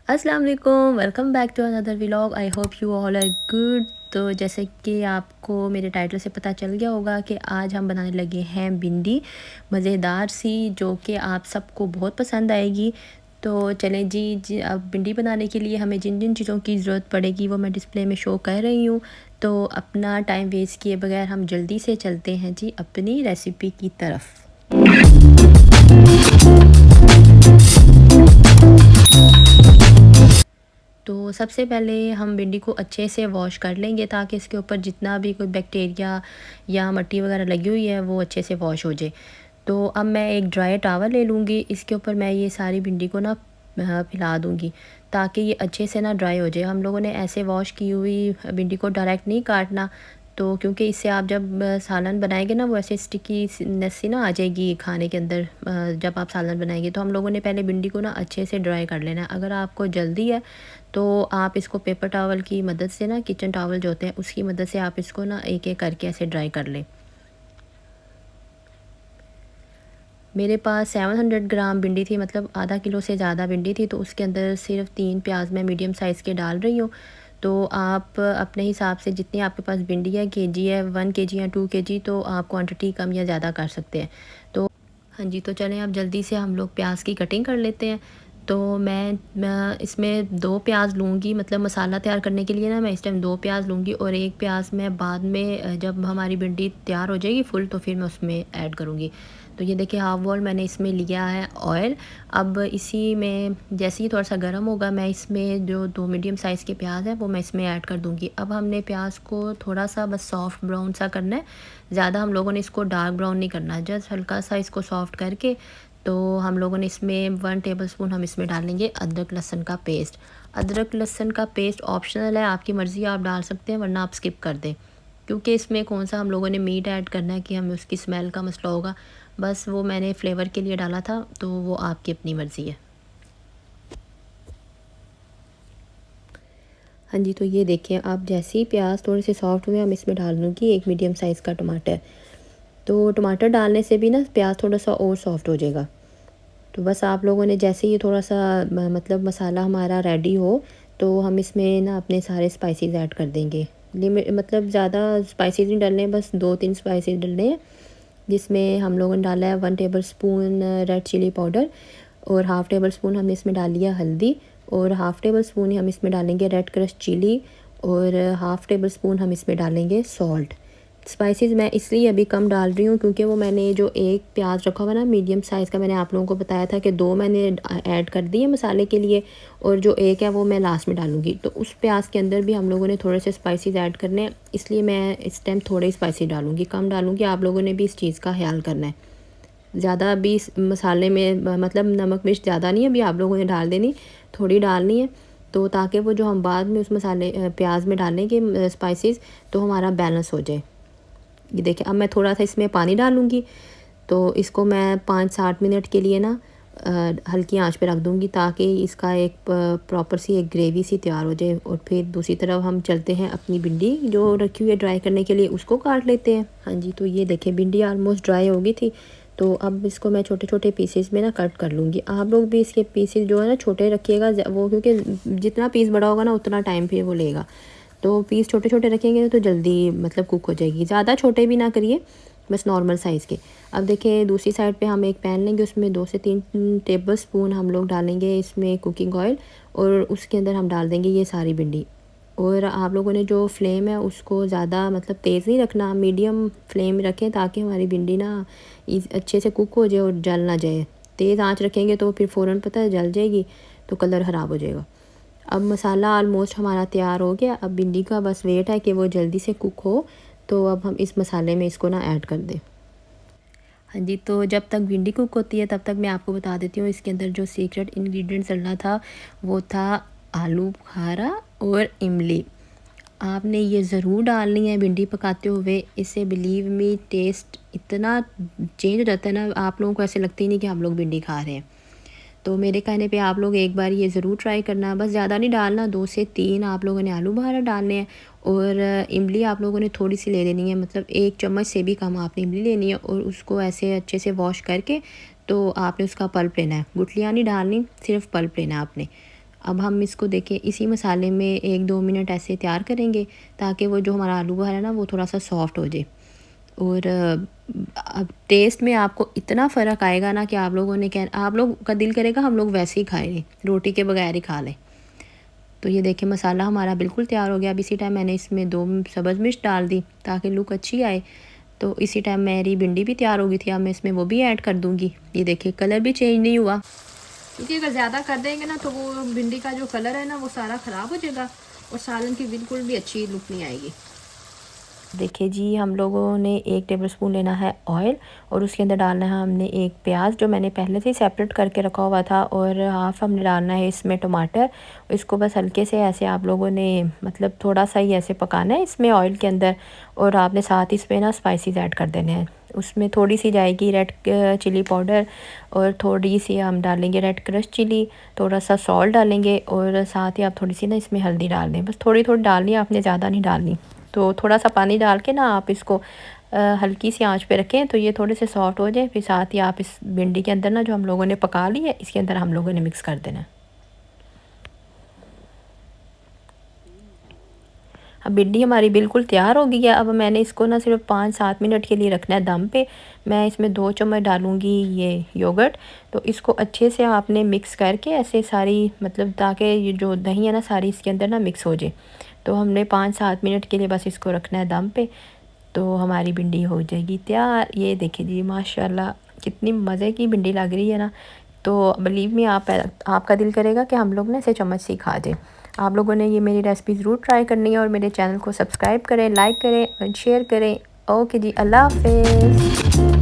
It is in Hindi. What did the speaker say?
अस्सलाम वालेकुम, welcome back to another vlog. I hope you all are good. तो जैसे कि आपको मेरे टाइटल से पता चल गया होगा कि आज हम बनाने लगे हैं भिंडी मज़ेदार सी, जो कि आप सबको बहुत पसंद आएगी। तो चलें जी, अब भिंडी बनाने के लिए हमें जिन जिन चीज़ों की ज़रूरत पड़ेगी वो मैं डिस्प्ले में शो कर रही हूँ। तो अपना टाइम वेस्ट किए बगैर हम जल्दी से चलते हैं जी अपनी रेसिपी की तरफ। तो सबसे पहले हम भिंडी को अच्छे से वॉश कर लेंगे ताकि इसके ऊपर जितना भी कोई बैक्टीरिया या मिट्टी वगैरह लगी हुई है वो अच्छे से वॉश हो जाए। तो अब मैं एक ड्राई टावल ले लूँगी, इसके ऊपर मैं ये सारी भिंडी को ना फैला दूँगी ताकि ये अच्छे से ना ड्राई हो जाए। हम लोगों ने ऐसे वॉश की हुई भिंडी को डायरेक्ट नहीं काटना, तो क्योंकि इससे आप जब सालन बनाएंगे ना वो ऐसे स्टिकी नेस सी ना आ जाएगी खाने के अंदर। जब आप सालन बनाएंगे तो हम लोगों ने पहले भिंडी को ना अच्छे से ड्राई कर लेना है। अगर आपको जल्दी है तो आप इसको पेपर टॉवल की मदद से ना, किचन टॉवल जो होते हैं उसकी मदद से आप इसको ना एक एक करके ऐसे ड्राई कर लें। मेरे पास 700 ग्राम भिंडी थी, मतलब आधा किलो से ज़्यादा भिंडी थी। तो उसके अंदर सिर्फ 3 प्याज मैं मीडियम साइज़ के डाल रही हूँ। तो आप अपने हिसाब से जितनी आपके पास भिंडी है, केजी है, 1 केजी या 2 केजी, तो आप क्वांटिटी कम या ज़्यादा कर सकते हैं। तो हाँ जी, तो चलें अब जल्दी से हम लोग प्याज की कटिंग कर लेते हैं। तो मैं इसमें 2 प्याज लूँगी, मतलब मसाला तैयार करने के लिए ना मैं इस टाइम 2 प्याज लूँगी और 1 प्याज मैं बाद में जब हमारी भिंडी तैयार हो जाएगी फुल तो फिर मैं उसमें ऐड करूँगी। तो ये देखिए हाफ बॉल मैंने इसमें लिया है ऑयल। अब इसी में जैसे ही थोड़ा सा गर्म होगा मैं इसमें जो 2 मीडियम साइज़ के प्याज है वो मैं इसमें ऐड कर दूँगी। अब हमने प्याज को थोड़ा सा बस सॉफ्ट ब्राउन सा करना है, ज़्यादा हम लोगों ने इसको डार्क ब्राउन नहीं करना, जस्ट हल्का सा इसको सॉफ्ट करके। तो हम लोगों ने इसमें 1 टेबलस्पून हम इसमें डालेंगे अदरक लहसुन का पेस्ट। अदरक लहसुन का पेस्ट ऑप्शनल है, आपकी मर्ज़ी, आप डाल सकते हैं वरना आप स्किप कर दें, क्योंकि इसमें कौन सा हम लोगों ने मीट ऐड करना है कि हमें उसकी स्मेल का मसला होगा। बस वो मैंने फ्लेवर के लिए डाला था, तो वो आपकी अपनी मर्ज़ी है। हाँ जी, तो ये देखिए आप जैसे ही प्याज थोड़े से सॉफ्ट हुए हम इसमें डाल दूँगी 1 मीडियम साइज़ का टमाटर। तो टमाटर डालने से भी ना प्याज थोड़ा सा और सॉफ्ट हो जाएगा। तो बस आप लोगों ने जैसे ये थोड़ा सा मतलब मसाला हमारा रेडी हो तो हम इसमें ना अपने सारे स्पाइसेस ऐड कर देंगे। लिमिट मतलब ज़्यादा स्पाइसेस नहीं डालने, बस 2-3 स्पाइसेस डलने हैं। जिसमें हम लोगों ने डाला है 1 tablespoon red chilli powder और हाफ़ टेबल स्पून हमने इसमें डाल लिया हल्दी और हाफ़ टेबल स्पून ही हम इसमें डालेंगे रेड क्रश चिली और हाफ़ टेबल स्पून हम इसमें डालेंगे सॉल्ट। स्पाइसेस मैं इसलिए अभी कम डाल रही हूँ क्योंकि वो मैंने जो एक प्याज रखा हुआ ना मीडियम साइज़ का, मैंने आप लोगों को बताया था कि 2 मैंने ऐड कर दिए मसाले के लिए और जो एक है वो मैं लास्ट में डालूँगी। तो उस प्याज के अंदर भी हम लोगों ने थोड़े से स्पाइसेस ऐड करने हैं, इसलिए मैं इस टाइम थोड़े स्पाइसी डालूँगी, कम डालूँगी। आप लोगों ने भी इस चीज़ का ख्याल करना है। ज़्यादा अभी इस मसाले में मतलब नमक मिर्च ज़्यादा नहीं अभी आप लोगों ने डाल देनी, थोड़ी डालनी है। तो ताकि वो जो हम बाद में उस मसाले प्याज में डालेंगे स्पाइसेस तो हमारा बैलेंस हो जाए। ये देखिए अब मैं थोड़ा सा इसमें पानी डालूँगी। तो इसको मैं 5-7 मिनट के लिए ना हल्की आंच पे रख दूँगी ताकि इसका एक प्रॉपर सी एक ग्रेवी सी तैयार हो जाए। और फिर दूसरी तरफ हम चलते हैं अपनी भिंडी जो रखी हुई है ड्राई करने के लिए, उसको काट लेते हैं। हाँ जी, तो ये देखिए भिंडी ऑलमोस्ट ड्राई हो गई थी। तो अब इसको मैं छोटे छोटे पीसेस में ना कट कर लूँगी। आप लोग भी इसके पीसेस जो है ना छोटे रखिएगा, वो क्योंकि जितना पीस बड़ा होगा ना उतना टाइम फिर वो लेगा। तो पीस छोटे छोटे रखेंगे तो जल्दी मतलब कुक हो जाएगी, ज़्यादा छोटे भी ना करिए, बस नॉर्मल साइज़ के। अब देखिए दूसरी साइड पे हम एक पैन लेंगे, उसमें 2 से 3 टेबल स्पून हम लोग डालेंगे इसमें कुकिंग ऑयल और उसके अंदर हम डाल देंगे ये सारी भिंडी। और आप लोगों ने जो फ्लेम है उसको ज़्यादा मतलब तेज़ नहीं रखना, मीडियम फ्लेम रखें ताकि हमारी भिंडी ना अच्छे से कुक हो जाए और जल ना जाए। तेज़ आंच रखेंगे तो फिर फ़ौरन पता है जल जाएगी तो कलर ख़राब हो जाएगा। अब मसाला ऑलमोस्ट हमारा तैयार हो गया, अब भिंडी का बस वेट है कि वो जल्दी से कुक हो। तो अब हम इस मसाले में इसको ना ऐड कर दें। हाँ जी, तो जब तक भिंडी कुक होती है तब तक मैं आपको बता देती हूँ इसके अंदर जो सीक्रेट इंग्रेडिएंट्स डलना था वो था आलू बुखारा और इमली। आपने ये ज़रूर डालनी है भिंडी पकाते हुए, इससे बिलीव मी टेस्ट इतना चेंज हो जाता है ना, आप लोगों को ऐसे लगता ही नहीं कि हम लोग भिंडी खा रहे हैं। तो मेरे कहने पे आप लोग एक बार ये ज़रूर ट्राई करना, बस ज़्यादा नहीं डालना, 2 से 3 आप लोगों ने आलू बुखारा डालने हैं और इमली आप लोगों ने थोड़ी सी ले लेनी है, मतलब 1 चम्मच से भी कम आपने इमली लेनी है और उसको ऐसे अच्छे से वॉश करके तो आपने उसका पल्प लेना है, गुठलियाँ नहीं डालनी, सिर्फ पल्प लेना है आपने। अब हम इसको देखिए इसी मसाले में 1-2 मिनट ऐसे तैयार करेंगे ताकि वो जो हमारा आलू बुखारा है ना वो थोड़ा सा सॉफ्ट हो जाए। और अब टेस्ट में आपको इतना फ़र्क आएगा ना कि आप लोगों ने आप लोग का दिल करेगा हम लोग वैसे ही खाएं, रोटी के बगैर ही खा लें। तो ये देखिए मसाला हमारा बिल्कुल तैयार हो गया। अब इसी टाइम मैंने इसमें 2 सब्ज़ मिर्च डाल दी ताकि लुक अच्छी आए। तो इसी टाइम मेरी भिंडी भी तैयार हो गई थी। अब मैं इसमें वो भी ऐड कर दूँगी। ये देखिए कलर भी चेंज नहीं हुआ, क्योंकि अगर ज़्यादा कर देंगे ना तो वो भिंडी का जो कलर है ना वो सारा ख़राब हो जाएगा और सालन की बिल्कुल भी अच्छी लुक नहीं आएगी। देखिए जी हम लोगों ने 1 टेबलस्पून लेना है ऑयल और उसके अंदर डालना है हमने एक प्याज जो मैंने पहले से ही सेपरेट करके रखा हुआ था, और हाफ़ हमने डालना है इसमें टमाटर। इसको बस हल्के से ऐसे आप लोगों ने मतलब थोड़ा सा ही ऐसे पकाना है इसमें ऑयल के अंदर, और आपने साथ ही इसमें ना स्पाइसेस ऐड कर देने हैं। उसमें थोड़ी सी जाएगी रेड चिली पाउडर और थोड़ी सी हम डालेंगे रेड क्रश चिली, थोड़ा सा सॉल्ट डालेंगे और साथ ही आप थोड़ी सी ना इसमें हल्दी डाल दें। बस थोड़ी थोड़ी डालनी है, आपने ज़्यादा नहीं डालनी। तो थोड़ा सा पानी डाल के ना आप इसको हल्की सी आंच पे रखें तो ये थोड़े से सॉफ्ट हो जाए। फिर साथ ही आप इस भिंडी के अंदर ना जो हम लोगों ने पका ली है इसके अंदर हम लोगों ने मिक्स कर देना है। अब भिंडी हमारी बिल्कुल तैयार हो गई है। अब मैंने इसको ना सिर्फ 5-7 मिनट के लिए रखना है दम पे। मैं इसमें 2 चम्मच डालूँगी ये योगर्ट। तो इसको अच्छे से आपने मिक्स करके ऐसे सारी मतलब ताकि ये जो दही है ना सारी इसके अंदर ना मिक्स हो जाए। तो हमने 5-7 मिनट के लिए बस इसको रखना है दम पे। तो हमारी भिंडी हो जाएगी तैयार। ये देखिए जी माशाल्लाह कितनी मज़े की भिंडी लग रही है ना। तो बिलीव मी आपका दिल करेगा कि हम लोग ना इसे चम्मच से ही खा जाए। आप लोगों ने ये मेरी रेसिपी ज़रूर ट्राई करनी है और मेरे चैनल को सब्सक्राइब करें, लाइक करें और शेयर करें। ओके जी, अल्लाह हाफ़िज़।